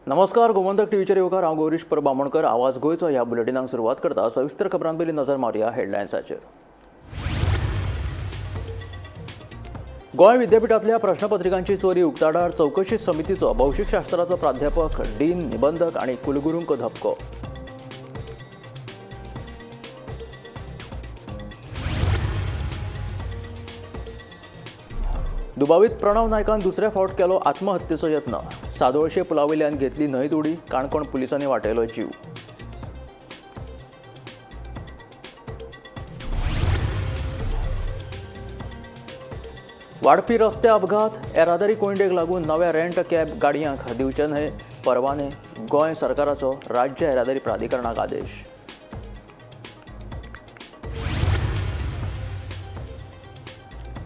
नमस्कार, गोमंतक टीव्हीचेर येवकार हांव गौरीश परबामणकर. आवाज गोयचो ह्या बुलेटिनाक सुरवात करता. सविस्तर खबरां पयलीं नजर मारया हेडलायन्साचेर. गोंय विद्यापीठांतल्या प्रश्नपत्रिकांची चोरी उक्ताडार चवकशी समितीचो भौशीकशास्त्राचो प्राध्यापक, डीन, निबंधक आनी कुलगुरूंक धपको. दुबावीत प्रणव नायकान दुसऱ्या फावट केलो आत्महत्येचो यत्न. सादोळशे पुलावयल्यान घेतली न्हंयत उडी, काणकोण पुलिसांनी वाटयलो जीव. वाडपी रस्ते अपघात, येरादारी कोंडेक लागून नव्या रेंट कॅब गाडयांक दिवचे न्हय परवाने. गोंय सरकाराचो राज्य येरादारी प्राधिकरणाक आदेश.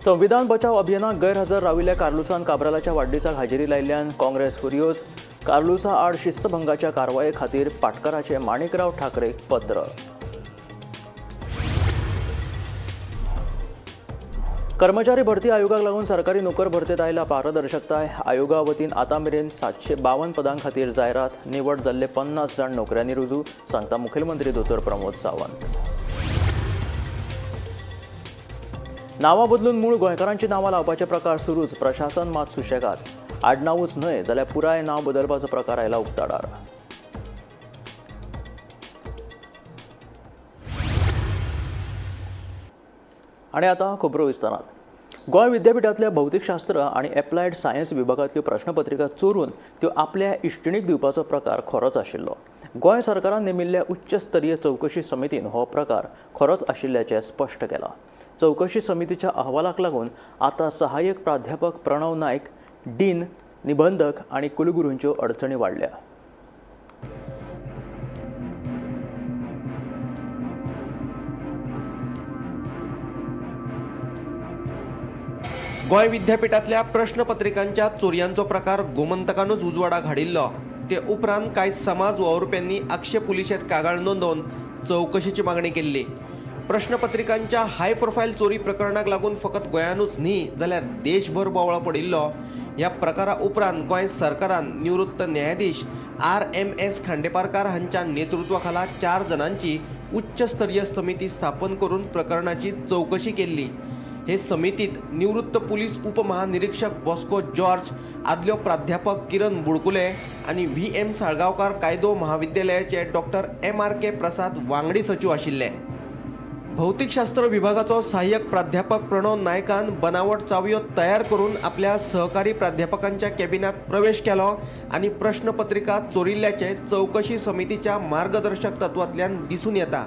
संविधान बचाव अभियानाक गैरहजर राविल्ल्या कार्लुसान काब्रालाच्या वाडदिसाक हाजेरी लायिल्ल्यान काँग्रेस फुरियोज. कार्लुसा आड शिस्तभंगाच्या कारवाये खातीर पाटकराचे माणिकराव ठाकरेक पत्र. कर्मचारी भरती आयोगाक लागून सरकारी नोकर भरतेत आयला पारदर्शकताय. आयोगा वतीन आतां मेरेन 752 पदां खातीर जायरात. निवड जाल्ले 50 जाण नोकऱ्यांनी रुजू, सांगता मुखेलमंत्री दोतोर प्रमोद सावंत. नांवां बदलून मूळ गोंयकारांची नांवां लावपाचे प्रकार सुरूच. प्रशासन मात सुशेगाद. आडनांवूच न्हय जाल्यार पुराय नांव बदलपाचो प्रकार आयला उक्ताडार. आनी आतां खबरो विस्तारांत. गोंय विद्यापीठांतल्या भौतीकशास्त्र आनी एप्लायड सायन्स विभागांतल्यो प्रश्नपत्रिका चोरून त्यो आपल्या इश्टिणीक दिवपाचो प्रकार खरोच आशिल्लो. गोंय सरकारान नेमिल्ल्या उच्चस्तरीय चवकशी समितीन हो प्रकार खरोच आशिल्ल्याचें स्पश्ट केलां. चवकशी समितीच्या अहवालाक लागून आतां सहाय्यक प्राध्यापक प्रणव नायक, डीन, निबंधक आनी कुलगुरूंच्यो अडचणी वाडल्या. गोंय विद्यापीठांतल्या प्रश्नपत्रिकांच्या चोरयांचो प्रकार गोमंतकानूच उजवाडाक हाडिल्लो. ते उपरांत कांय समाज वावुरप्यांनी आक्षेप पुलिशेंत कागाळ नोंदोवन चवकशेची मागणी केल्ली. प्रश्नपत्रिकांच्या हाय प्रोफायल चोरी प्रकरणाक लागून फकत गोंयानूच न्ही जाल्यार देशभर बोवळो पडिल्लो. ह्या प्रकारा उपरांत गोंय सरकारान निवृत्त न्यायाधीश RMS खांडेपारकार हांच्या नेतृत्वा खाला 4 जाणांची उच्चस्तरीय समिती स्थापन करून प्रकरणाची चवकशी केल्ली. हे समितीत निवृत्त पुलीस उपमहानिरीक्षक बॉस्को जॉर्ज, आदल्यो प्राध्यापक किरण बुडकुले आनी VM साळगांवकार कायदो महाविद्यालयाचे डॉक्टर MRK प्रसाद वांगडी सचिव आशिल्ले. भौतिकशास्त्र विभागाचो सहाय्यक प्राध्यापक प्रणव नायकान बनावट चावयो तयार करून आपल्या सहकारी प्राध्यापकांच्या कॅबिनात प्रवेश केलो आनी प्रश्नपत्रिका चोरिल्ल्याचे चवकशी समितीच्या मार्गदर्शक तत्वांतल्यान दिसून येता.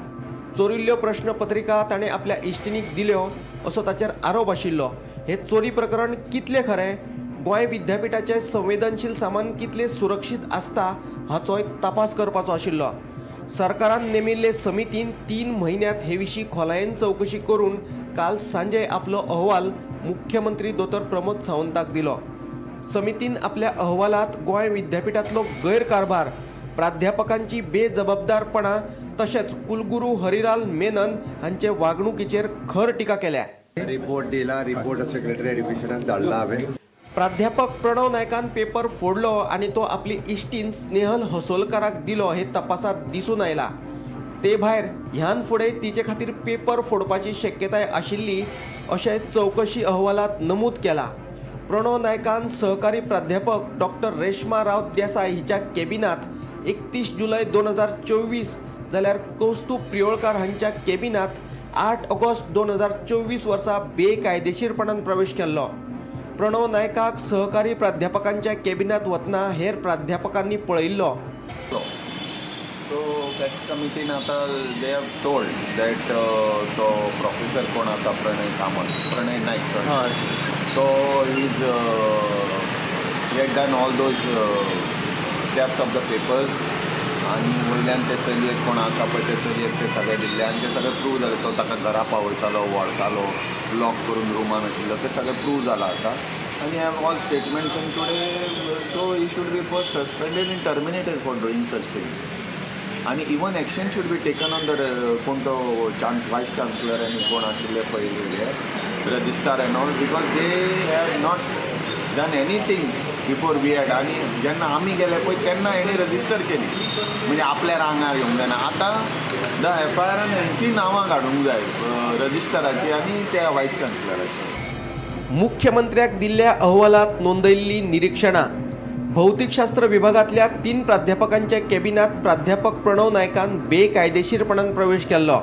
चोरिल्ल्यो प्रश्नपत्रिका ताणें आपल्या इश्टिणीक दिल्यो असो ताचेर आरोप आशिल्लो. हे चोरी प्रकरण कितले खरें? गोंय विद्यापीठाचें संवेदनशील सामान कितले सुरक्षीत आसता हाचोय तपास करपाचो आशिल्लो. सरकारान नेमिल्ले समितीन 3 म्हयन्यांत हे विशीं खोलायेन चवकशी करून काल सांजे आपलो अहवाल मुख्यमंत्री दोतोर प्रमोद सावंताक दिलो. समितीन आपल्या अहवालांत गोंय विद्यापीठांतलो गैरकारभार, प्राध्यापकांची बेजबाबदारपणां तशेंच कुलगुरू हरिलाल मेनन हांचे वागणुकीचेर खर टिका केल्या. रिपोर्ट दिला, रिपोर्ट सेक्रेटरी एड्युकेशनाक धाडला हांवें. प्राध्यापक प्रणव नायकान पेपर फोडलो आनी तो आपली इश्टीण स्नेहल हसोलकाराक दिलो हे तपासात दिसून आयला. ते भायर ह्यान फुडें तिचे खातीर पेपर फोडपाची शक्यताय आशिल्ली अशें चवकशी अहवालात नमूद केला. प्रणव नायकान सहकारी प्राध्यापक डॉक्टर रेश्मा राव देसाय हिच्या कॅबिनात 31 जुलय 2024 जाल्यार कौस्तुभ प्रियोळकार हांच्या कॅबिनात 8 ऑगस्ट 2024 वर्सा बेकायदेशीरपणान प्रवेश केल्लो. प्रणव नायकाक सहकारी प्राध्यापकांच्या कॅबिनात वतना हेर प्राध्यापकांनी पळयिल्लो. सो फॅक्ट कमिटीन आतां दे हॅव टोल्ड दॅट तो प्रोफेसर कोण आसा प्रणय नायक तो is done all those depth of the papers आनी वयल्यान ते चलयेक कोण आसा पळय ते चलयेक ते सगळें दिल्ले आनी ते सगळें प्रूव जालें. तो ताका घरा पावयतालो, वळतालो, लॉक करून रुमान आशिल्लो, ते सगळें प्रूव जालां आतां. आनी have all statements and today so he should be first suspended and terminated for doing such things. आनी even action should be taken on the कोण तो वायस चान्सलर आनी कोण आशिल्ले पयले registrar and all because they have not done anything before we had आणि जेन्ना आमी गेले पळय तेन्ना हेणी रजिस्टर केली म्हणजे आपल्या रांगार घेवंक जायना. आतां द FIR हेंची नांवां काडूंक जाय रजिस्टराची आनी त्या वायस चान्सलराची. मुख्यमंत्र्याक दिल्ल्या अहवालात नोंदयल्ली निरीक्षणां. भौतिकशास्त्र विभागातल्या 3 प्राध्यापकांच्या कॅबिनात प्राध्यापक प्रणव नायकान बेकायदेशीरपणान प्रवेश केल्लो.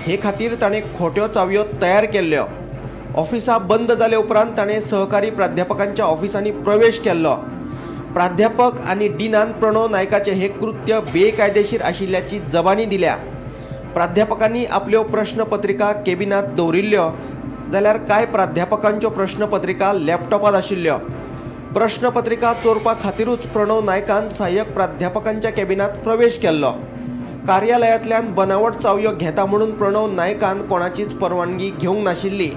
हे खातीर ताणें खोट्यो चावयो तयार केल्ल्यो. ऑफिसां बंद जाले उपरांत ताणें सहकारी प्राध्यापकांच्या ऑफिसांनी प्रवेश केल्लो. प्राध्यापक आनी डिनान प्रणव नायकाचें हे कृत्य बेकायदेशीर आशिल्ल्याची जबानी दिल्या. प्राध्यापकांनी आपल्यो प्रश्नपत्रिका कॅबिनात दवरिल्ल्यो जाल्यार कांय प्राध्यापकांच्यो प्रश्नपत्रिका लॅपटॉपात आशिल्ल्यो. प्रश्नपत्रिका चोरपा खातीरूच प्रणव नायकान सहाय्यक प्राध्यापकांच्या कॅबिनात प्रवेश केल्लो. कार्यालयांतल्यान बनावट चावयो घेता म्हणून प्रणव नायकान कोणाचीच परवानगी घेवंक नाशिल्ली.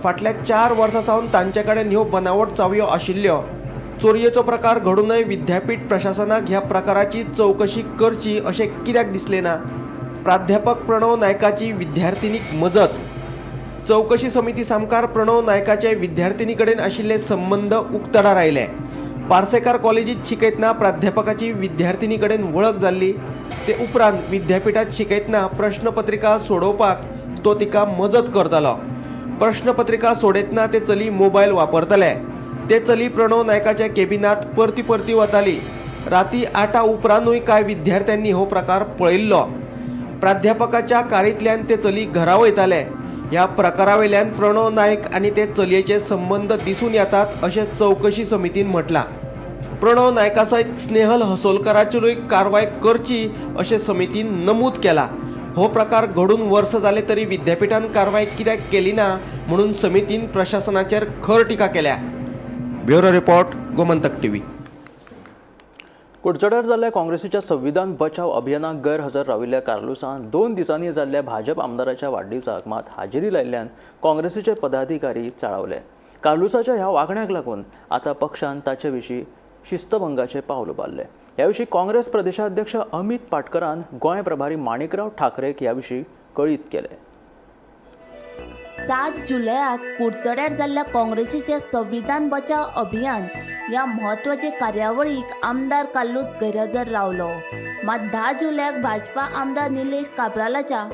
फाटल्या 4 वर्सां सावन तांचे कडेन ह्यो बनावट चावयो आशिल्ल्यो. चोरयेचो प्रकार घडूनय विद्यापीठ प्रशासनाक ह्या प्रकाराची चवकशी करची अशें कित्याक दिसलें ना? प्राध्यापक प्रणव नायकाची विद्यार्थिनीक मजत. चौकशी समिती सामकार प्रणव नायकाचे विद्यार्थिनी कडेन आशिल्ले संबंद उक्तडार आयले. पार्सेकार कॉलेजीत शिकयतना प्राध्यापकाची विद्यार्थिनी कडेन वळख जाल्ली. ते उपरांत विद्यापीठात शिकयतना प्रश्नपत्रिका सोडोवपाक तो तिका मजत करतालो. प्रश्नपत्रिका सोडयतना ते चली मोबायल वापरताले. ते चली प्रणव नायकाच्या कॅबिनात परती परती वताली. राती 8 उपरांतूय कांय विद्यार्थ्यांनी हो प्रकार पळयल्लो. प्राध्यापकाच्या कारींतल्यान ते चली घरा वयताले. ह्या प्रकारावयल्यान प्रणव नायक आनी ते चलयेचे संबंध दिसून येतात अशें चौकशी समितीन म्हटलां. प्रणव नायका सयत स्नेहल हसोलकराचेरूय कारवाय करची अशें समितीन नमूद केलां. हो प्रकार घडून वर्स जाले तरी विद्यापीठान कारवाय कित्याक केली ना म्हणून समितीन प्रशासनाचेर खर टिका केल्या. Bureau report, Gomantak TV. कुडचड्यार जाल्ल्या काँग्रेसीच्या संविधान बचाव अभियानाक गैरहजर राविल्ल्या कार्लुसान 2 दिसांनी जाल्ल्या भाजप आमदाराच्या वाडदिवसाक मात हाजेरी लायिल्ल्यान काँग्रेसीचे पदाधिकारी चाळवले. कार्लुसाच्या ह्या वागण्याक लागून आतां पक्षान ताचे विशीं शिस्तभंगाचे पावल उबारले. ह्या विशीं काँग्रेस प्रदेशाध्यक्ष अमित पाटकरान गोंय प्रभारी माणिकराव ठाकरेक ह्या विशीं कळीत केले. 7 जुलयाक कुडचड्यार जाल्ल्या काँग्रेसीचे संविधान बचाव अभियान ह्या म्हत्वाचे कार्यावळीक आमदार काल्लूस गैरहजर रावलो. मात 10 जुलयाक भाजपा आमदार निलेश काब्रालाच्या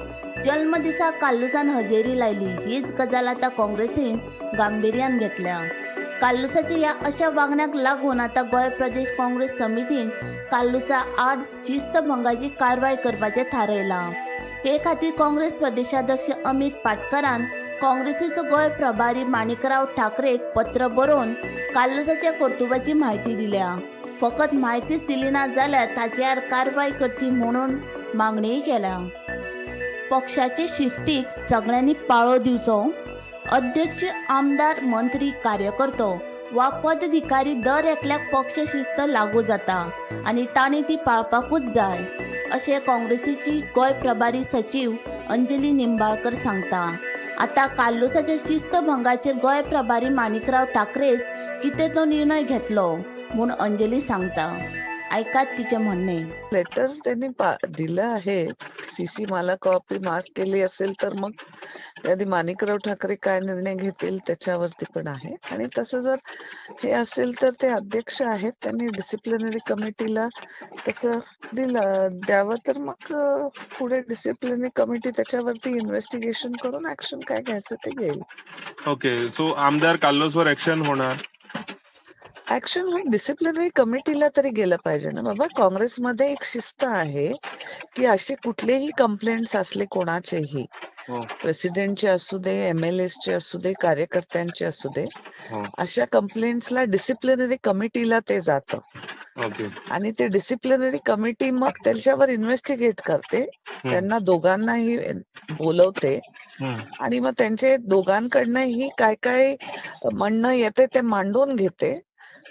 जल्मदिसाक काल्लूसान हजेरी लायली. हीच गजाल आतां काँग्रेसीन गांभीर्यान घेतल्या. काल्लूसाच्या ह्या अशा वागण्याक लागून आतां गोंय प्रदेश काँग्रेस समितीन काल्लूसा आड शिस्तभंगाची कारवाय करपाचें थारायलां. हे खातीर काँग्रेस प्रदेशाध्यक्ष अमित पाटकरान काँग्रेसीचो गोंय प्रभारी माणिकराव ठाकरेक पत्र बरोवन काल्लूसाच्या कर्तुबाची म्हायती दिल्या. फकत म्हायतीच दिली ना जाल्यार ताचे आड कारवाय करची म्हणून मागणीय केल्या. पक्षाचे शिस्तीक सगळ्यांनी पाळो दिवचो. अध्यक्ष, आमदार, मंत्री, कार्यकर्तो वा पदाधिकारी दर एकल्याक पक्ष शिस्त लागू जाता आनी तांणी ती पाळपाकूच जाय अशें काँग्रेसीची गोंय प्रभारी सचिव अंजली निंबाळकर सांगता. आतां काल्लूसाच्या शिस्तभंगाचेर गोंय प्रभारी माणिकराव ठाकरेस कितें तो निर्णय घेतलो म्हूण अंजली सांगता. ऐकात तिचे म्हणणे. लेटर त्यांनी दिलं आहे. सीसी मला कॉपी मार्क केली असेल तर मग त्याआधी माणिकराव ठाकरे काय निर्णय घेतील त्याच्यावरती पण आहे. आणि तसं जर हे असेल तर ते अध्यक्ष आहेत, त्यांनी डिसिप्लिनरी कमिटीला तसं द्यावं तर मग पुढे डिसिप्लिनरी कमिटी त्याच्यावरती इन्व्हेस्टिगेशन करून ऍक्शन काय घ्यायचं ते घेईल. ओके, सो आमदार काल्लोसवर ऍक्शन होणार? ऍक्शन होईल. डिसिप्लिनरी कमिटीला तरी गेलं पाहिजे ना बाबा. काँग्रेसमध्ये एक शिस्त आहे की असे कुठलेही कंप्लेंट्स असले कोणाचेही, प्रेसिडेंटचे असू दे, MLAचे असू दे, कार्यकर्त्यांचे असू दे, अशा कंप्लेंट्सला डिसिप्लिनरी कमिटीला ते जातं. आणि ते डिसिप्लिनरी कमिटी मग त्याच्यावर इन्व्हेस्टिगेट करते, त्यांना दोघांनाही बोलवते आणि मग त्यांचे दोघांकडनंही काय काय म्हणणं येते ते मांडून घेते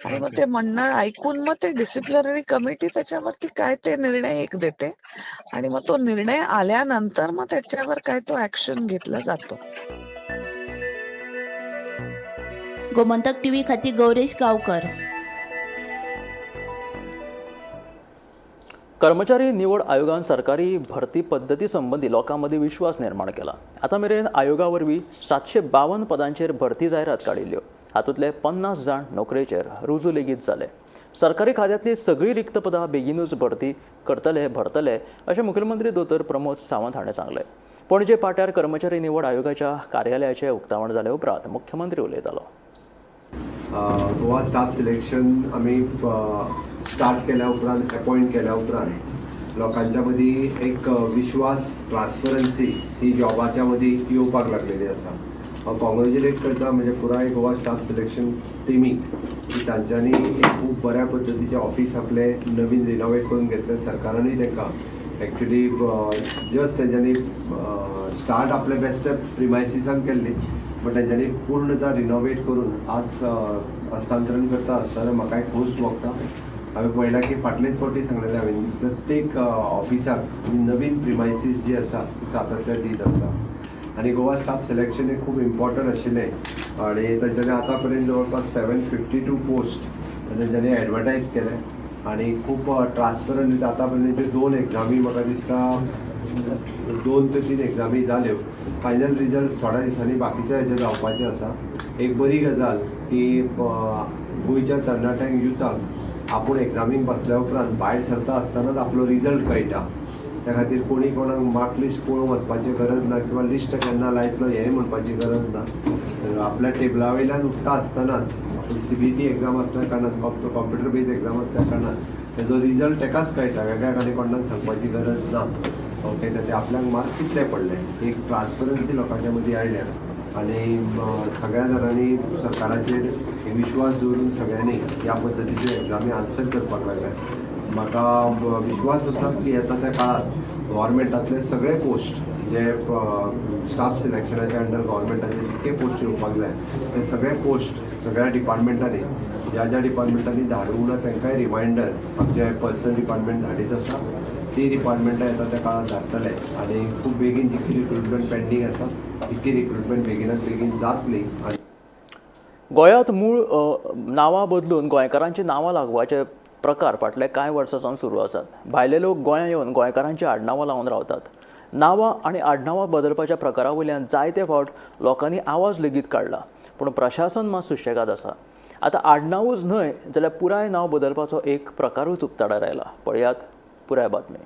आणि मग ते म्हणणं ऐकून मग ते डिसिप्लिनरी कमिटी त्याच्यावरती काय ते निर्णय एक देते आणि मग तो निर्णय आल्यानंतर मग त्याच्यावर काय तो ऍक्शन घेतला जातो. गोमंतक टीव्ही खातीर गौरेश गावकर. कर्मचारी निवड आयोगान सरकारी भरती पद्धती संबंधी लोकांमध्ये विश्वास निर्माण केला. आता मेरेन आयोगा वरवीं 752 पदांचेर भरती जायरात काडिल्ल्यो हातूंतले 50 जाण नोकरेचेर रुजू लेगीत जाले. सरकारी खात्यांतली सगळीं रिक्त पदां बेगीनूच भरती भरतले अशें मुखेलमंत्री दोतोर प्रमोद सावंत हाणें सांगलें. पणजे पाट्यार कर्मचारी निवड आयोगाच्या कार्यालयाचें उक्तावण जाले उपरांत मुख्यमंत्री उलयतालो. गोवा स्टाफ सिलेक्शन आमी स्टार्ट केल्या उपरांत अपॉइंट केल्या उपरांत लोकांच्या मदीं एक विश्वास ट्रान्सपरन्सी ही जॉबाच्या मदीं येवपाक लागलेली आसा. हांव कॉंग्रेच्युलेट करता म्हणजे पुराय गोवा स्टाफ सिलेक्शन टिमीक की तांच्यांनी एक खूब बऱ्या पद्दतीचें ऑफिस आपले नवीन रिनोवेट करून घेतलें. सरकारानूय तांकां एक्चुली जस्ट तेंच्यांनी स्टार्ट आपले बेस्ट प्रिमायसिसान केल्ली बट तेंच्यांनी पूर्णतः रिनोवेट करून आज हस्तांतरण करता आसतना म्हाका एक खोस भोगता. हांवें पळयलां की फाटलेच फावटी सांगलेलें हांवें प्रत्येक ऑफिसाक नवीन प्रिमायसीस जी आसा ती सातत्य दीत आसा आनी गोवा स्टाफ सिलेक्शन हे खूब इम्पॉर्टंट आशिल्लें आनी तेंच्यांनी आतां पर्यंत जवळपास 752 पोस्ट तेंच्यांनी एडवर्टायज केले आनी खूब ट्रान्सपरंट आतां पर्यंत 2 एग्जामी म्हाका दिसता 2 ते 3 एग्जामी जाल्यो. फायनल रिजल्ट थोड्या दिसांनी बाकीच्या हेजे जावपाचे आसा. एक बरी गजाल की गोंयच्या तरणाट्यांक युथाक आपूण एग्जामीक बसल्या उपरांत भायर सरता आसतनाच आपलो रिजल्ट कळटा. त्या खातीर कोणी कोणाक मार्क लिस्ट पळोवन वचपाची गरज ना किंवा लिस्ट केन्ना लायतलो हेंय म्हणपाची गरज ना. आपल्या टेबला वयल्यान उठता आसतनाच आपण CBT एग्जाम आसल्या कारणान कॉम्प्युटर बेज एग्जाम आसल्या कारणान तेजो रिजल्ट ताकाच कळटा. वेगळ्याक आनी कोणाक सांगपाची गरज ना. ओके ते आपल्याक मार्क कितले पडले एक ट्रान्सपरन्सी लोकांच्या मदीं आयल्या आनी सगळ्या जाणांनी सरकाराचेर विश्वास दवरून सगळ्यांनी ह्या पद्दतीच्यो एग्जामी आन्सर करपाक लागल्या. म्हाका विश्वास आसा की येता त्या काळात गव्हर्मेंटातले सगळे पोस्ट जे स्टाफ सिलेक्शनाच्या अंडर गव्हर्मेंटाचे जितके पोस्ट येवपाक जाय ते सगळे पोस्ट सगळ्या डिपार्टमेंटांनी ज्या डिपार्टमेंटांनी धाडूंक ना तांकांय रिमायंडर आमचे पर्सनल डिपार्टमेंट धाडीत आसा. ती डिपार्टमेंटां येता त्या काळात धाडटले आनी खूब बेगीन जितकी रिक्रुटमेंट पेंडींग आसा तितकी रिक्रुटमेंट बेगीनात बेगीन जातली. गोंयांत मूळ नांवां बदलून गोंयकारांची नांवां लागवाचे प्रकार फाटले कांय वर्सांसावन सुरू आसात. भायले लोक गोंयांत येवन गोंयकारांची आडनांवां लावन रावतात. नांवां आनी आडनांवां बदलपाच्या प्रकारा वयल्यान जायते फावट लोकांनी आवाज लेगीत काडला पूण प्रशासन मात सुशेगाद आसा. आतां आडनांवूच न्हय जाल्यार पुराय नांव बदलपाचो एक प्रकारूच उक्ताडार आयला. पळयात पुराय बातमी.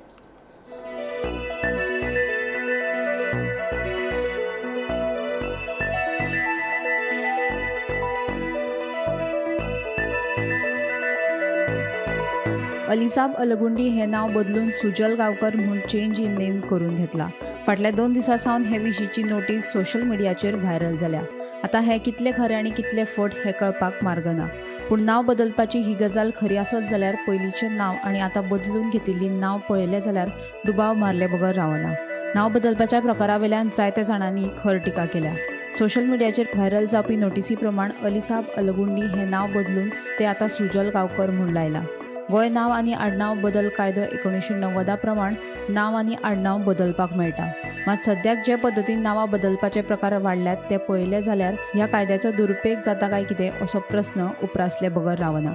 अलिसाब अलगुंडी हे नाव बदलून सुजल गांवकर म्हूण चेंज इन नेम करून घेतला. फाटल्या 2 दिसां सावन हे विशींची नोटीस सोशल मिडियाचेर व्हायरल जाल्या. आतां हे कितले खरें आनी कितले फट हे कळपाक मार्ग ना. पूण नांव बदलपाची ही गजाल खरी आसत जाल्यार पयलींचें नांव आनी आतां बदलून घेतिल्ली नांव पळयलें जाल्यार दुबाव मारले बगर रावना. नांव बदलपाच्या प्रकारा वयल्यान जायत्या जाणांनी खर टिका केल्या. सोशल मिडियाचेर व्हायरल जावपी नोटीसी प्रमाण अलिसाब अलगुंडी हे नांव बदलून ते आतां सुजल गांवकर म्हूण लायला. गोंय नांव आनी आडनांव बदल कायदो 1990 प्रमाण नांव आनी आडनांव बदलपाक मेळटा. मात सद्याक जे पद्दतीन नांवां बदलपाचे प्रकार वाडल्यात ते पळयले जाल्यार ह्या कायद्याचो दुरुपेग जाता काय कितें असो प्रस्न उपरासले बगर रावना.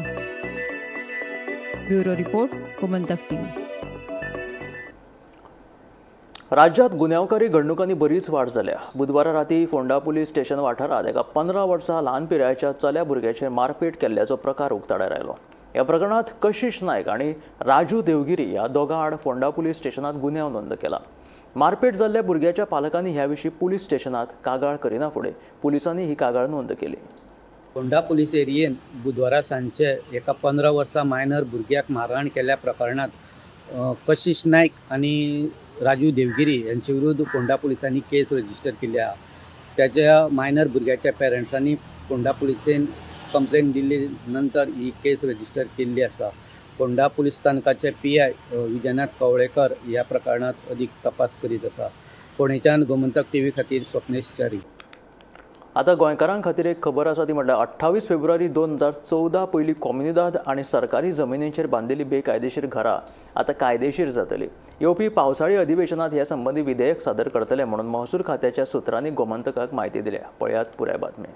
Bureau report, Gomantak TV. राज्यांत गुन्यांवकारी घडणुकांनी बरीच वाड जाल्या. बुधवारा राती फोंडा पुलीस स्टेशन वाठारांत एका 15 वर्सां ल्हान पिरायेच्या चल्या भुरग्याचेर मारपेट केल्ल्याचो प्रकार उक्ताडार आयलो. ह्या प्रकरणात कशिश नायक आनी राजू देवगिरी ह्या दोगां आड फोंडा पुलीस स्टेशनात गुन्यांव नोंद केला. मारपेट जाल्ल्या भुरग्याच्या पालकांनी ह्या विशीं पुलीस स्टेशनात कागाळ करिना फुडें पुलिसांनी ही कागाळ नोंद केली. फोंडा पुलीस एरियेन बुधवारा सांजचे एका 15 वर्सां मायनर भुरग्याक मारहाण केल्ल्या प्रकरणात कशिश नायक आनी राजू देवगिरी यांचे विरुद्ध फोंडा पुलिसांनी केस रजिस्टर केली आहा. त्याच्या मायनर भुरग्याच्या पेरंट्सांनी फोंडा पुलिसेन कंप्लेंट दिल्ली नंतर ही केस रजिस्टर केल्ली आसा. फोंडा पुलीस स्थानकाचे PI विजयनाथ कवळेकर ह्या प्रकरणात अदीक तपास करीत आसा. फोंडेच्यान गोमंतक टीव्ही खातीर स्वप्नेश च्यारी. आतां गोंयकारां खातीर एक खबर आसा ती म्हटल्यार 28 फेब्रुवारी 2014 पयलीं कॉम्युनिदाद आनी सरकारी जमिनींचेर बांदिल्लीं बेकायदेशीर घरां आतां कायदेशीर जातलीं. येवपी पावसाळी अधिवेशनात ह्या संबंधी विधेयक सादर करतले म्हणून महसूल खात्याच्या सुत्रांनी गोमंतकाक म्हायती दिल्या. पळयात पुराय बातमी.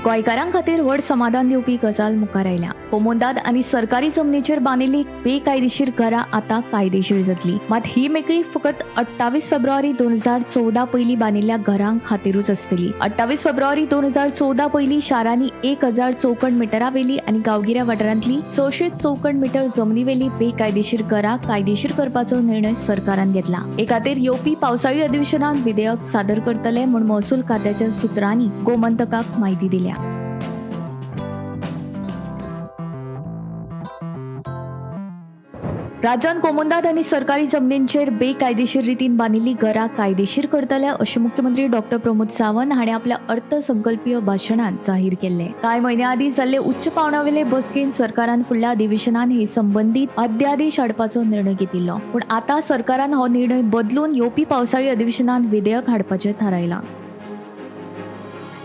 गोंयकारां खातीर व्हड समाधान दिवपी गजाल मुखार आयल्या. कोमुंदाद आणि सरकारी जमनीचेर बांदिल्ली बेकायदेशीर घरां आतां कायदेशीर जातली. मात ही मेकळी फकत 28 फेब्रुवारी 2014 पयलीं बांदिल्ल्या घरां खातीरूच आसतली. 28 फेब्रुवारी 2014 पयलीं शारांनी 1000 चौखण मिटरा वेली आनी गांवगिऱ्या वाठारांतली 600 चौखण मिटर जमनी वेली बेकायदेशीर घरां कायदेशीर करपाचो निर्णय सरकारान घेतला. हे खातीर येवपी पावसाळी अधिवेशनात विधेयक सादर करतले म्हूण महसूल खात्याच्या सुत्रांनी गोमंतकाक म्हायती दिल्या. राज्यात कोमुंदाद आनी सरकारी जमनींचेर बेकायदेशीर रितीन बांदिल्ली घरां कायदेशीर करतले अशें मुख्यमंत्री डॉक्टर प्रमोद सावंत हाणें आपल्या अर्थसंकल्पीय भाशणांत जाहीर केल्ले. कांय म्हयन्या आदीं जाल्ले उच्च पांवड्यावेले बसकेंत सरकारान फुडल्या अधिवेशनात हे संबंदीत अध्यादेश हाडपाचो निर्णय घेतिल्लो. पूण आतां सरकारान हो निर्णय बदलून येवपी पावसाळी अधिवेशनात विधेयक हाडपाचें थारायलां.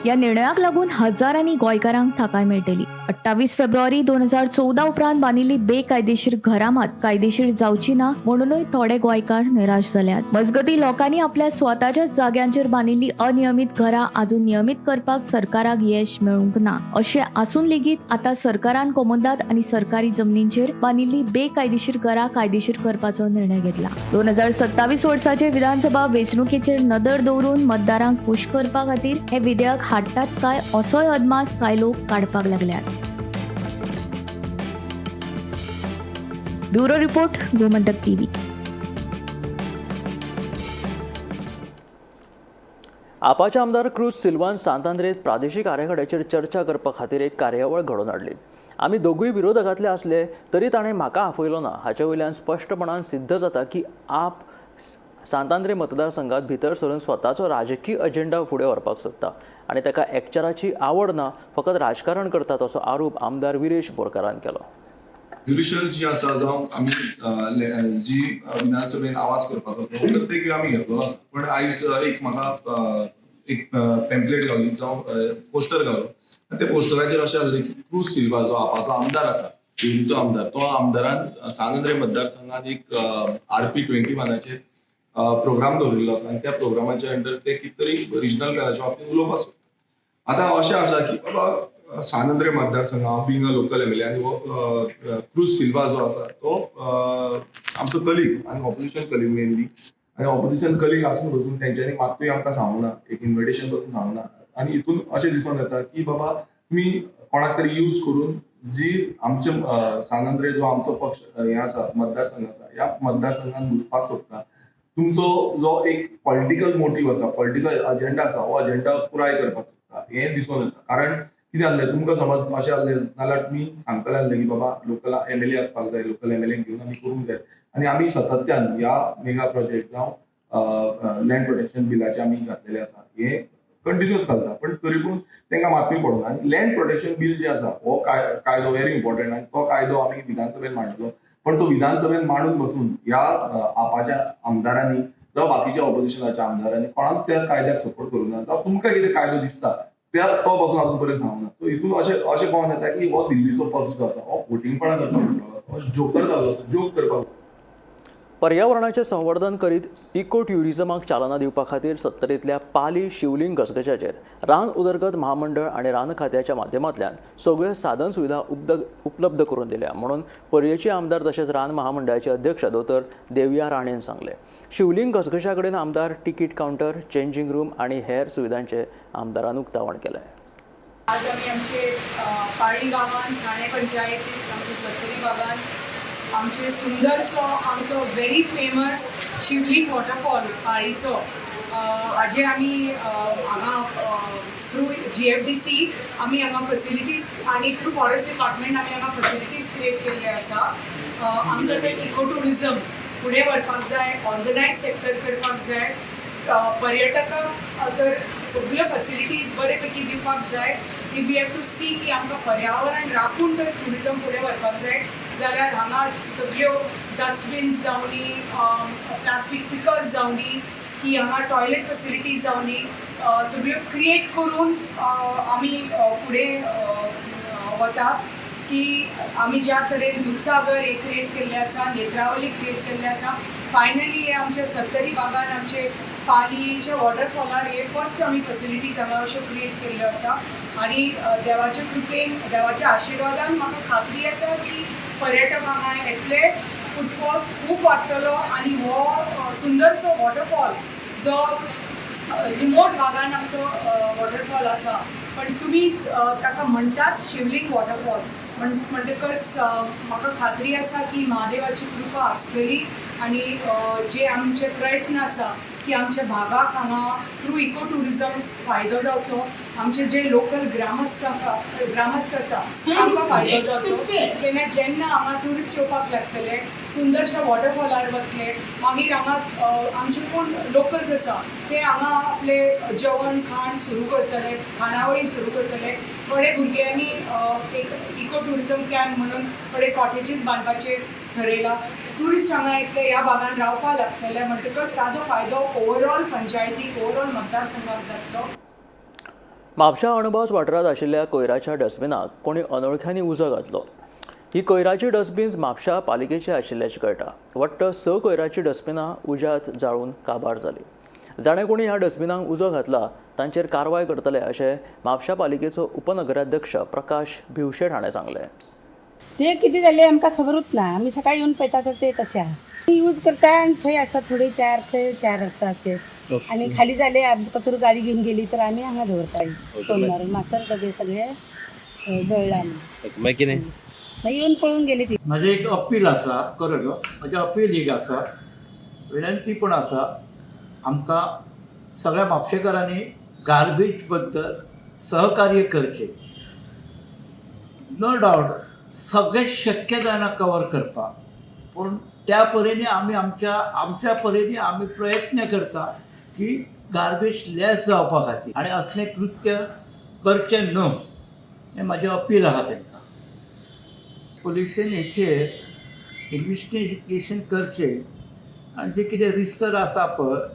या निर्णयाक लागून हजारांनी गोंयकारांक थाकाय मेळटली. 28 फेब्रुवारी 2014 उपरांत बांदिल्ली बेकायदेशीर घरां मात कायदेशीर जावची ना म्हणूनय थोडे गोंयकार निराश जाल्यात. मजगतीं लोकांनी आपल्या स्वताच्या जाग्यांचेर बांदिल्ली अनियमीत घरां आजून नियमीत करपाक सरकाराक येश मेळूंक ना. अशें आसून लेगीत आतां सरकारान कोमुंदाद आनी सरकारी जमनींचेर बांदिल्ली बेकायदेशीर घरां कायदेशीर करपाचो निर्णय घेतला. 2027 वर्साचे विधानसभा वेंचणुकेचेर नदर दवरून मतदारांक खूश करपा खातीर हे विधेयक हाडटात काय असोय अदमास कांय लोक काडपाक लागल्यात. Bureau report, Gomantak TV. आपाचे आमदार क्रूज सिल्वान सांतांद्रेत प्रादेशीक आराखड्याचेर चर्चा करपा खातीर एक कार्यावळ घडोवन हाडली. आमी दोगूय विरोधकांतले आसले तरी ताणें म्हाका आफयलो ना हाचे वयल्यान स्पश्टपणान सिद्ध जाता की आप सांतांद्रे मतदारसंघात भितर सरून स्वताचो राजकीय अजेंडा फुडें व्हरपाक सोदता आनी ताका एकचाराची आवड ना, फकत राजकारण करतात असो आरोप आमदार विरेश बोरकारान केलो. ज्युडिशियल जी आसा जावं आमी जी विधानसभेन आवाज करपाचो तो प्रत्येक आमी घेतलो आसा. पण आयज एक म्हाका एक पेम्पलेट गावली जावं पोस्टर गावलो आनी त्या पोस्टराचेर अशें आसलें की क्रूज सिल्वा जो आपाचो आमदार आसा दिल्लीचो आमदार, तो आमदारान सांतांद्रे मतदारसंघात एक RP21 प्रोग्राम दवरिल्लो आसा आनी त्या प्रोग्रामाच्या अंडर ते कितें तरी रिजनल प्लॅनाच्या बाबतींत उलोवपाक सोदता. आतां अशें आसा की बाबा सांतांद्रे मतदारसंघ हांव बींग अ लोकल MLA आनी हो क्रूज सिल्वा जो आसा तो आमचो कलीग आनी ऑपोजिशन कलीग मेनली आनी ऑपोजिशन कलीग आसून बसून तेंच्यांनी मात्तूय आमकां सांगूना, एक इन्विटेशन बसून सांगूना आनी हितून अशें दिसून येता की बाबा तुमी कोणाक तरी यूज करून जी आमचे सांतांद्रे जो आमचो पक्ष हे आसा मतदारसंघ आसा ह्या मतदारसंघान घुसपाक सोदता. तुमचो जो एक पॉलिटिकल मोटीव आसा, पॉलिटिकल अजेंडा आसा, हो अजेंडा पुराय करपाक सोदता हें दिसून येता. कारण कितें जाल्लें तुमकां समज अशें जाल्लें नाल्यार तुमी सांगतले आसले की बाबा लोकल MLA आसपाक जाय, लोकल MLA घेवन आमी करूंक जाय आनी आमी सातत्यान ह्या मेगा प्रोजेक्ट जावं लँड प्रोटेक्शन बिलाचे आमी घातलेले आसा हे कंटिन्यूअस घालता. पण तरी पूण तांकां मातूय पडना आनी लँड प्रोटेक्शन बिल जे आसा हो कायदो व्हेरी इम्पॉर्टंट आनी तो कायदो आमी विधानसभेन मांडलो. पण तो विधानसभेन मांडून बसून ह्या आपाच्या आमदारांनी जावं बाकीच्या ऑपोजिशनाच्या आमदारांनी कोणाक त्या कायद्याक सपोर्ट करूंक ना जावं तुमकां कितें कायदो दिसता तो बसून अजून पर्यंत सांगूना. सो हितून अशें कळोन येता की हो दिल्लीचो पक्ष जो आसा हो फोटिंगपणां करपाक लागलो आसा, हो जोकर जाल्लो आसा, जोक करपाक. पर्यावरणाचें संवर्धन करीत इको ट्युरिझमाक चालना दिवपा खातीर सत्तरींतल्या पाली शिवलिंग घसघश्याचेर रान उदरगत महामंडळ आनी रान खात्याच्या माध्यमांतल्यान सगळ्यो साधन सुविधा उपलब्ध करून दिल्या म्हणून पर्येचे आमदार तशेंच रान महामंडळाचे अध्यक्ष दोतोर देवया राणेन सांगले. शिवलिंग घसघश्या कडेन आमदार टिकीट कावंटर, चेंजिंग रूम आनी हेर सुविधांचे आमदारान उक्तावण केलें. आज आमी आमचे पाळी गांवांत ठाणे पंचायतींत आमचे सत्तरी भागांत आमचे सुंदरसो आमचो व्हेरी फेमस शिवलिंग वॉटरफॉल पाळीचो हाजे आमी हांगा थ्रू GFDC आमी हांगा फॅसिलिटीज आनी थ्रू फॉरेस्ट डिपार्टमेंट आमी हांगा फॅसिलिटीज क्रिएट केल्ले आसा. आमकां ते इको टुरिझम फुडें व्हरपाक जाय, ऑर्गनायज सेक्टर करपाक जाय, पर्यटकांक तर सगळ्यो फॅसिलिटीज बरे पैकी दिवपाक जाय. If we have to see की आमकां पर्यावरण राखून तर टुरिझम फुडें व्हरपाक जाय जाल्यार हांगा सगळ्यो डस्टबिन्स जावनी, प्लास्टीक पिकर्स जावनी, की हांगा टॉयलेट फॅसिलिटीज जावनी सगळ्यो क्रिएट करून आमी फुडें वता. की आमी ज्या तरेन दूधसागर हे क्रिएट केल्ले आसा, नेत्रावली क्रिएट केल्ले आसा, फायनली हे आमच्या सत्तरी भागान आमचे पालीच्या वॉटरफॉलार हे फर्स्ट आमी फॅसिलिटीज हांगा अश्यो क्रिएट केल्ल्यो आसा. आनी देवाचे कृपेन देवाच्या आशिर्वादान म्हाका खात्री आसा की पर्यटक हांगा येतले, फुटफॉल्स खूब वाडटलो आनी हो सुंदरसो वॉटरफॉल जो रिमोट भागान आमचो वॉटरफॉल आसा, पण तुमी ताका म्हणटात शिवलिंग वॉटरफॉल म्हणटकच म्हाका खात्री आसा की महादेवाची कृपा आसतली आनी जे आमचे प्रयत्न आसा की आमच्या भागाक हांगा थ्रू इको टुरिजम फायदो जावचो, आमचे जे लोकल ग्रामस्थ आसा तांकां फायदो जावचो, तेन्ना जेन्ना हांगा ट्युरिस्ट येवपाक लागतले, सुंदरशा वॉटरफॉलार वतले, मागीर हांगा आमचे कोण लोकल्स आसा ते हांगा आपले जेवण खाण सुरू करतले, खाणावळी सुरू करतले. थोडे भुरग्यांनी एक इको टुरिजम कॅम्प म्हणून थोडे कॉटेजीस बांदपाचेर थरयला. ट्युरिस्ट हांगा येतले, ह्या भागान रावपाक लागतले म्हणटकच ताजो फायदो ओवरऑल पंचायतीक, ओवरऑल मतदारसंघाक जातलो. म्हापशा अणभस वाठारांत आशिल्ल्या कोयराच्या डस्टबिनाक कोणी अनवळख्यांनी उजो घातलो. ही कोयराची डस्टबिन्स म्हापशा पालिकेची आशिल्ल्याचे कळटा. वट्ट 6 कोयराची डस्टबिनां उज्यात जाळून काबार जाली. जाणें कोणी ह्या डस्टबिनांक उजो घातला तांचेर कारवाय करतले अशें म्हापशा पालिकेचो उपनगराध्यक्ष प्रकाश भिवशेट हाणें सांगलें. ते किती झाले आमकां खबरूच ना. आमी सकाळी येवन पळयता तर ते तशें आहा. यूज करता आनी थंय आसता थोडे चार, थंय चार आसता अशे. आनी खाली जाले आमचो कचरो गाडी घेवन गेली तर आमी हांगा दवरताय फोन मारून. मास्तर डबे सगळे जळला आमी. मागीर येवन पळोवन गेली ती. म्हजें एक अपील आसा, खरें म्हजें अपील एक आसा, विनंती पण आसा, आमकां सगळ्या म्हापशेकारांनी गार्बेज बद्दल सहकार्य करचें. नो डावट सगळें शक्य जायना कवर करपाक, पूण त्या परेनी आमी आमच्या परेनी आमी प्रयत्न करता की गार्बेज लेस जावपा खातीर आनी असलें कृत्य करचें न्हू हें म्हाजें अपील आहा तांकां. पुलिसेन हेचेर इन्व्हेस्टिगेशन करचें आनी जे कितें रिसर आसा पळय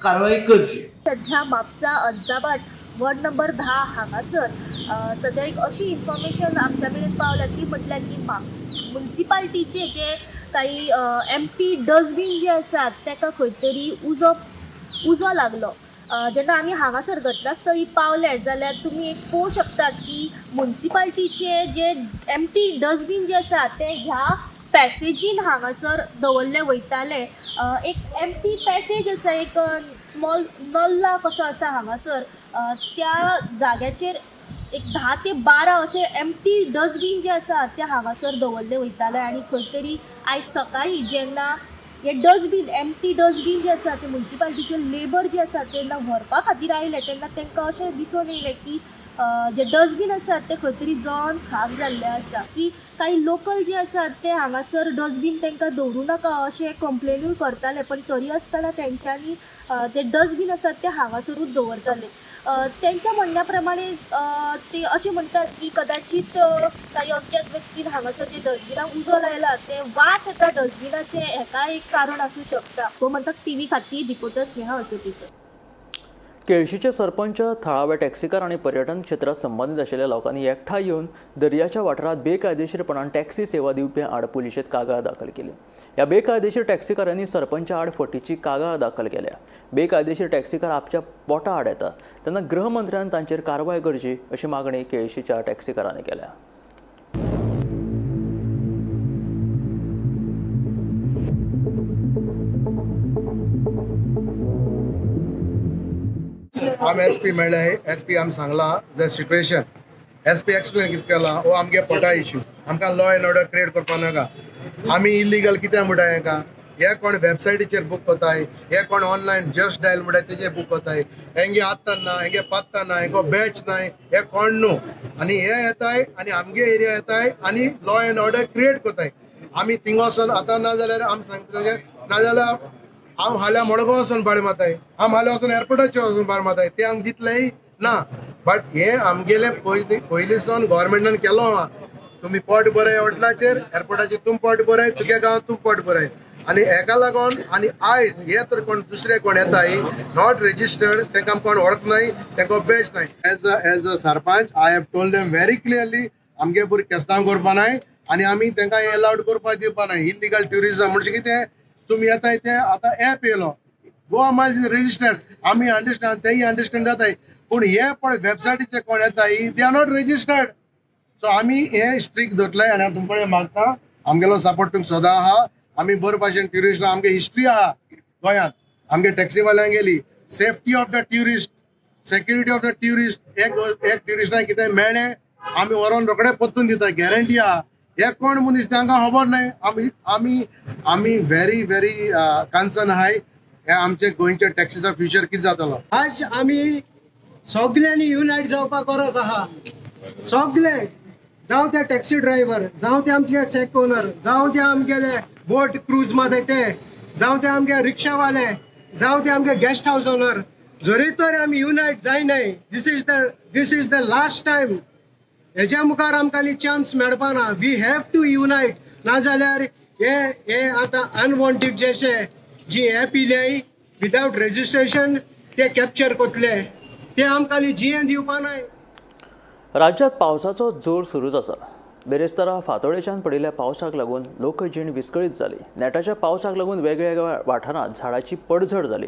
कारवाई करची. सध्या म्हापसा अंजाबाट वॉर्ड नंबर 10 हांगासर सध्या एक अशी इन्फॉर्मेशन आमच्या मेरेन पावल्या ती म्हटल्यार की म्युन्सिपाल्टीचे जे काही एम्प्टी डस्टबीन जे आसात ताका खंय तरी उजो लागलो. जेन्ना आमी हांगासर घटनास्थळी पावले जाल्यार तुमी एक पळोवंक शकता की म्युन्सिपाल्टीचे जे एम्प्टी डस्टबीन जे आसा ते ह्या पॅसेजीन हांगासर दवरले वयताले. एक एम्प्टी पॅसेज आसा, एक स्मॉल नल्ला कसो आसा हांगासर. त्या जाग्याचेर एक 10 ते 12 अशे एम्प्टी डस्टबीन जे आसा ते हांगासर दवरले वयताले आनी खंय तरी आयज सकाळीं जेन्ना हे डस्टबीन एम्प्टी डस्टबीन जे आसा ते म्युन्सिपाल्टीचे लेबर जे आसा तेन्ना व्हरपा खातीर आयले तेन्ना तांकां अशें दिसून येयलें की जे डस्टबीन आसात ते खंय तरी जळोन खाक जाल्ले आसा. की काही लोकल जे आसात ते हांगासर डस्टबीन तांकां दवरूं नाका अशें कंप्लेनूय करताले, पण तरी आसतना तेंच्यांनी ते डस्टबीन आसात ते हांगासरूच दवरताले. त्यांच्या म्हणण्या प्रमाणे ते असे म्हणतात की कदाचित काही अज्ञात व्यक्तीन हांगासर जे डस्टबिनाक उजो लायला ते वास येता डस्टबिनाचे हेका एक कारण आसूं शकता. तो म्हणतात टीव्ही खातीर रिपोर्टर स्नेहा असोटीकर. केळशीचे सरपंच, थळावे टॅक्सीकार आणि पर्यटन क्षेत्रात संबंधित असलेल्या लोकांनी एकठांय येऊन दर्याच्या वाठारात बेकायदेशीरपणान टॅक्सी सेवा दिवपी आड पुलिशेत कागाळ दाखल केली. या बेकायदेशीर टॅक्सीकारांनी सरपंचा आड फटीची कागाळ दाखल केल्या. बेकायदेशीर टॅक्सीकार आपच्या पोटा आड येता तेन्ना गृहमंत्र्यान तांचेर कारवाय करची अशी मागणी केळशीच्या टॅक्सीकारांनी केल्या. आमी एसपी मेळ्ळे. एसपी आमी सांगला द सिच्युएशन. एसपी एक्सप्लेन कितें केला हो आमगे पोटा इश्यू. आमकां लॉ एंड ऑर्डर क्रिएट करपा नाका. आमी इलिगल कित्याक म्हणटा हेका हे कोण वेबसायटीचेर बूक कोताय, हे कोण ऑनलायन जस्ट डायल म्हणटा तेजेर बूक कोताय. हेंगे आत्ता ना, हेंगे पत्ता ना, हेंगो बॅच नाय, हे कोण न्हू. आनी हे येताय आनी आमगे एरिया येताय आनी लॉ एंड ऑर्डर क्रिएट कोताय. आमी थिंगा वचोन आतां ना जाल्यार आमी सांगता नाजाल्यार हांव हाल्या मडगांव वचून भाडे माताय, हांव हाल्या वचून एअरपोर्टाचेर वचून भाडे माताय. ते आमकां दितलेय ना. बट हे आमगेले पयलींसून गव्हर्मेंटान केलो आहा. तुमी पोट बरय हॉटेलाचेर, एअरपोर्टाचेर तुम पोट बरय, तुगे गांवांत तुम पोट बरय. आनी हेका लागून आनी आयज हे तर कोण दुसरे कोण येताय नॉट रेजिस्टर्ड, तांकां कोण वळखनाय, तांकां बॅच नाय. As a sarpanch I have told them very clearly आमगे भुरगे केस्तांव करपा नाय आनी आमी तांकां एलाउड करपा दिवपा नाय. इलिगल ट्युरिजम म्हणजे कितें तुम्ही येताय ते आतां ऍप येयलो गोवा मायल्स इज रेजिस्टर्ड. आमी अंडरस्टँड तेय अंडरस्टँड जाताय, पूण हे पळय वेबसायटीचे कोण येता they are not registered. So आमी हे स्ट्रिक्ट धरतले आनी हांव तुमचे मागता आमगेलो सपोर्ट तुमकां सदां आहा. आमी बरे भाशेन ट्युरिस्ट आमगे हिस्ट्री आहा गोंयांत. आमगे टॅक्सीवाल्यांक गेली safety of the tourist, security of the tourist. एक ट्युरिस्टांक कितें मेळ्ळें आमी व्हरोन रोखडे पोत्तून दिता, गॅरंटी आहा. हे कोण मनीस तांकां खबर न्हय. आमी व्हेरी व्हेरी कन्सर्न आहाय हे आमचे गोंयचे टॅक्सीचा फ्युचर कितें जातलो. आज आमी सगल्यांनी युनायट जावपाक गरज आहा. सगळे जावं ते टॅक्सी ड्रायव्हर, जावं ते आमचे सेक ओनर, जावं ते आमगेले बोट क्रूज मध्ये ते, जावं ते आमगे रिक्षावाले, जावं ते आमगे गेस्ट हाऊस ओनर. जरी तर आमी युनायट जायनाय, this is the last time. हेच्या मुखार आमकां चान्स मेळपा ना. We have to unite. नाजाल्यार हे आतां अनवॉन्टेड जेशे जी ॲप इल्याय विदाउट रेजिस्ट्रेशन ते कॅप्चर करतले, ते आमकां जियेन दिवपा नाय. राज्यात पावसाचो जोर सुरूच आसा. बेरेस्तारा फांतोडेच्यान पडिल्ल्या पावसाक लागून लोकजीण विस्कळीत जाली. नेटाच्या पावसाक लागून वेगवेगळ्या वाठारांत झाडाची पडझड जाली.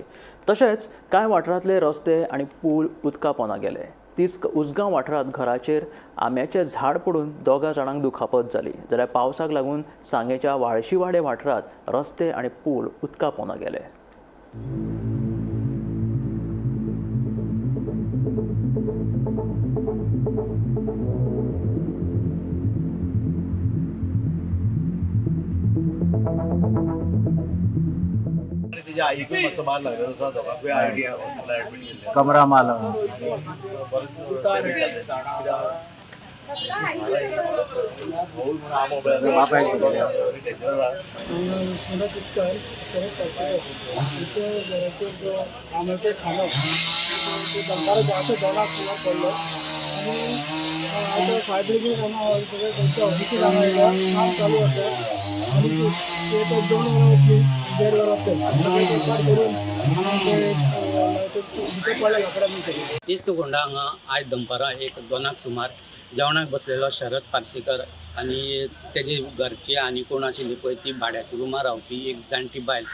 तशेंच कांय वाठारांतले रस्ते आनी पूल उदका पोंदा गेले. तिस्क उसगांव वाठारांत घराचेर आंब्याचें झाड पडून 2 जाणांक दुखापत जाली. जाल्यार पावसाक लागून सांगेच्या वाळशीवाडे वाठारांत रस्ते आनी पूल उदका पोंदा गेले. कमरा माल तिस्क फोंडा हांगा आयज दनपारां 1-2 सुमार जेवणाक बसलेलो शरद पार्सेकर आनी तेजे घरची आनी कोण आशिल्ली पळय ती भाड्याच्या रुमार रावपी एक जाणटी बायल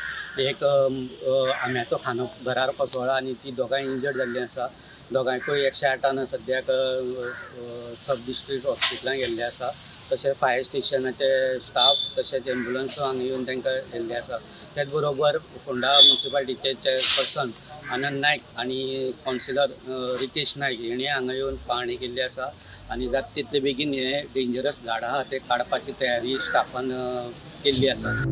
एक आंब्याचो खांदो घरार कोसळ्ळो आनी ती दोगांय इंजर्ड जाल्लीं आसा. दोगांयकूय 108 सद्याक सब डिस्ट्रिक्ट हॉस्पिटलांत गेल्ले आसा. तशेंच फायर स्टेशनाचे स्टाफ तशेंच एम्ब्युलन्स हांगा येवन तांकां गेल्ले आसा. त्याच बरोबर फोंडा म्युनिसिपालिटीचे चेअरपर्सन आनंद नायक आनी कावन्सिलर रितेश नायक हेणी हांगा येवन पाहणी केल्ली आसा आनी जाता तितले बेगीन हे डेंजरस झाडां आहा ते काडपाची तयारी स्टाफान केल्ली आसा.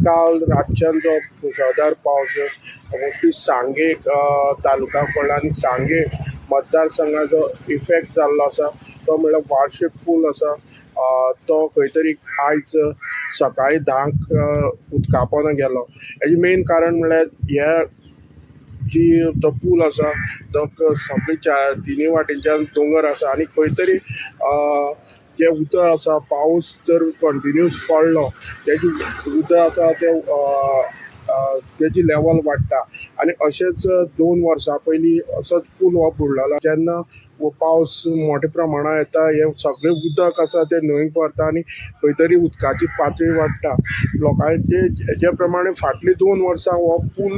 काल रातच्यान जो मुसळधार पावस मोस्टली सांगे तालुका पडला आनी सांगे मतदारसंघाचो इफेक्ट जाल्लो आसा तो म्हणल्यार वार्षिक पूल आसा तो खंय तरी आयज सकाळी 10 उदका पोंदा गेलो. हेजें मेन कारण म्हणल्यार ह्या जी तो पूल आसा तो सगळे तिनूय वाटेच्यान दोंगर आसा आनी खंय तरी जे उदक आसा पावस जर कंटिन्यूस पडलो तेजी उदक आसा तेजी लेवल वाडटा आनी अशेंच 2 वर्सां पयलीं असोच पूल हो बुडलेलो. जेन्ना पावस मोठ्या प्रमाणात येता हे सगळें उदक आसा तें न्हंयक भरता आनी खंय तरी उदकाची पातळी वाडटा. लोकांचे जे प्रमाणे फाटलीं 2 वर्सां हो पूल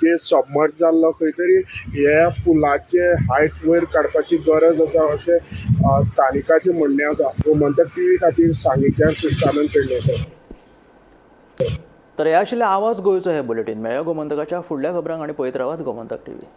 जे सबमर्ज जाल्लो खंय तरी ह्या पुलाचे हायट वयर काडपाची गरज आसा अशें स्थानिकाचें म्हणणें आसा. गोमंतक टीव्ही खातीर सांगेच्यान सुस्तानंद पेडणेकर. तर हे आशिल्ले आवाज गोंयचो हे बुलेटीन. मेळ्या गोमंतकाच्या फुडल्या खबरांक आनी पळयत रावात गोमंतक टीव्ही.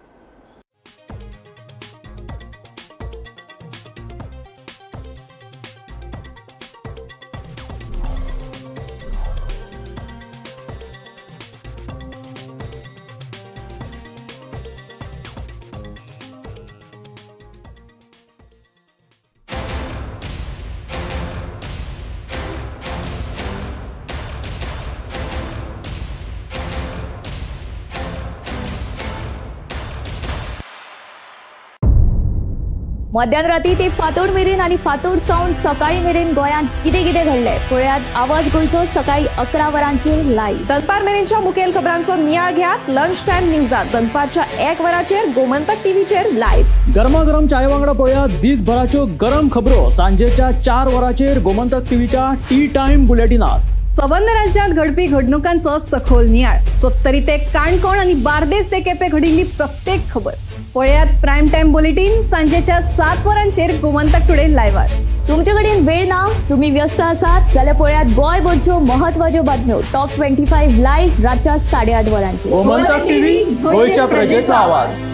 मध्यराती ते फातोड मेरेन आणि फातोड सावन सकाळी मेरेन गोंयांत कितें कितें घडलें पळयात आवाज गोंयचो सकाळी 11 वरांचेर लायव्ह. दनपार मेरेनच्या मुखेल खबरांचो नियाळ घेयात लंच टायम न्यूजात दनपारच्या 1 वराचेर गोमंतक टीव्हीचेर लायव्ह. गरमागरम चाय वांगडा पळयात दिसभराच्यो गरम खबरो सांजेच्या 4 वराचेर गोमंतक टीव्हीच्या टी टाइम बुलेटिनात. संबंध राज्यांत घडपी घडणुकांचो सखोल नियाळ 70 ते काणकोण आणि बार्देस ते केपें घडिल्ली प्रत्येक खबर पळयात प्रायम टाइम बुलेटिन सांजेच्या 7 वरांचेर गोमंतक टुडे लायव्हार. तुमचे कडेन वेळ ना, तुम्ही व्यस्त आसात जाल्यार पळयात गोंयभरच्यो महत्वाच्यो बातम्यो टॉप 25 लायव्ह रातच्या 8:30 वरांचेर. गोमंतक टीव्ही गोंयच्या प्रजेचा आवाज.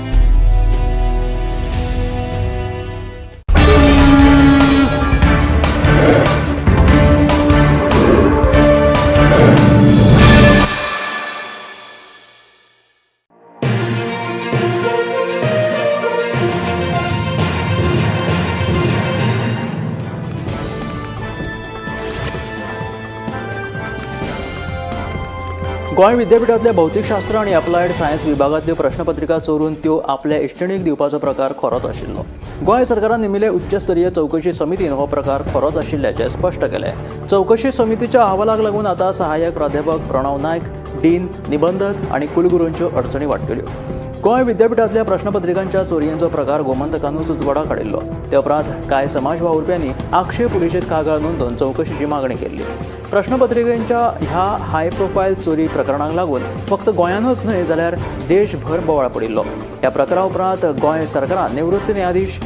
गोंय विद्यापीठातल्या भौतिकशास्त्र आणि अप्लायड सायन्स विभागातल्यो प्रश्नपत्रिका चोरून त्यो आपल्या इश्टिणीक दिवपाचो प्रकार खरोच आशिल्लो. गोंय सरकारान नेमिल्ले उच्चस्तरीय चौकशी समितीन हो प्रकार खरोच आशिल्ल्याचे स्पश्ट केले. चौकशी समितीच्या अहवालाक लागून आता सहाय्यक प्राध्यापक प्रणव नायक, डीन, निबंधक आणि कुलगुरूंच्यो अडचणी वाडटल्यो. गोंय विद्यापीठातल्या प्रश्नपत्रिकांच्या चोरयेंचो प्रकार गोमंतकानूच उजवाडा काडिल्लो. ते उपरांत कांय समाज वावुरप्यांनी आक्षेय पुलिशेंत कागाळ नोंदोवन चौकशीची मागणी केल्ली. प्रश्नपत्रिकेच्या ह्या हाय प्रोफायल चोरी प्रकरणाक लागून फक्त गोंयानूच न्हय जाल्यार देशभर बोवाळ पडिल्लो. ह्या प्रकारा उपरांत गोंय सरकारान निवृत्त न्यायाधीश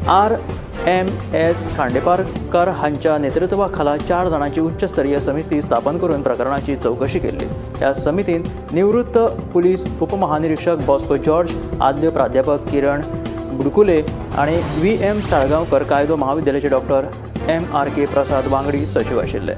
RMS खांडेपारकार हांच्या नेतृत्वा खाला 4 जाणांची उच्चस्तरीय समिती स्थापन करून प्रकरणाची चौकशी केल्ली. ह्या समितीन निवृत्त पुलीस उपमहानिरीक्षक बॉस्को जॉर्ज, आदल्यो प्राध्यापक किरण बुडकुले आणि VM साळगांवकर कायदो महाविद्यालयाचे डॉ MRK प्रसाद वांगडी सचिव आशिल्ले.